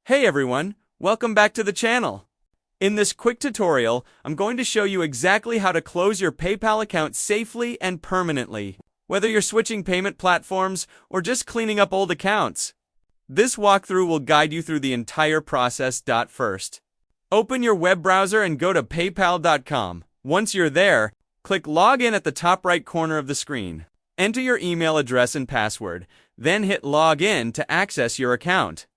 Hey everyone, welcome back to the channel. In this quick tutorial, I'm going to show you exactly how to close your PayPal account safely and permanently, whether you're switching payment platforms or just cleaning up old accounts. This walkthrough will guide you through the entire process. First, open your web browser and go to paypal.com. Once you're there, click Login at the top right corner of the screen. Enter your email address and password, then hit Login to access your account.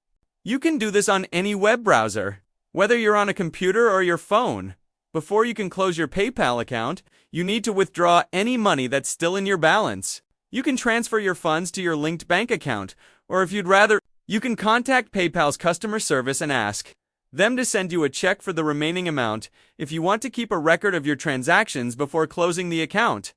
You can do this on any web browser, whether you're on a computer or your phone. Before you can close your PayPal account, you need to withdraw any money that's still in your balance. You can transfer your funds to your linked bank account, or if you'd rather, you can contact PayPal's customer service and ask them to send you a check for the remaining amount if you want to keep a record of your transactions before closing the account.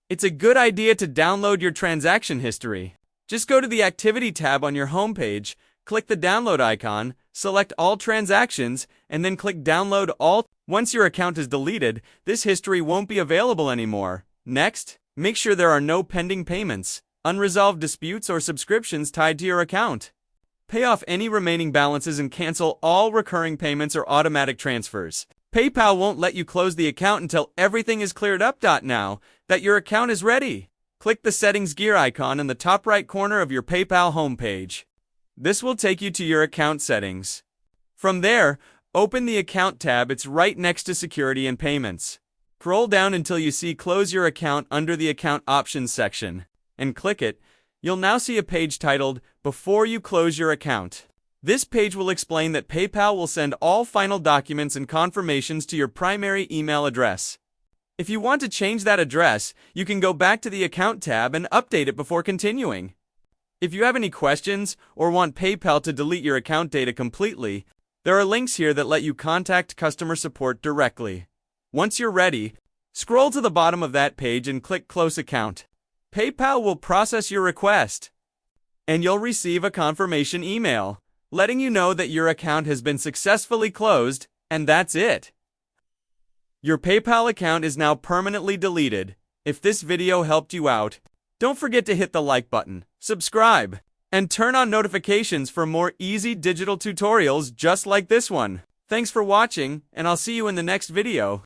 It's a good idea to download your transaction history. Just go to the Activity tab on your homepage, click the download icon, select all transactions, and then click Download All. Once your account is deleted, this history won't be available anymore. Next, make sure there are no pending payments, unresolved disputes, or subscriptions tied to your account. Pay off any remaining balances and cancel all recurring payments or automatic transfers. PayPal won't let you close the account until everything is cleared up. Now that your account is ready, click the Settings gear icon in the top right corner of your PayPal homepage. This will take you to your account settings. From there, open the Account tab. It's right next to Security and Payments. Scroll down until you see Close Your Account under the Account Options section, and click it. You'll now see a page titled Before You Close Your Account. This page will explain that PayPal will send all final documents and confirmations to your primary email address. If you want to change that address, you can go back to the Account tab and update it before continuing. If you have any questions or want PayPal to delete your account data completely, there are links here that let you contact customer support directly. Once you're ready, scroll to the bottom of that page and click Close Account. PayPal will process your request, and you'll receive a confirmation email letting you know that your account has been successfully closed, and that's it. Your PayPal account is now permanently deleted. If this video helped you out, don't forget to hit the like button, subscribe, and turn on notifications for more easy digital tutorials just like this one. Thanks for watching, and I'll see you in the next video.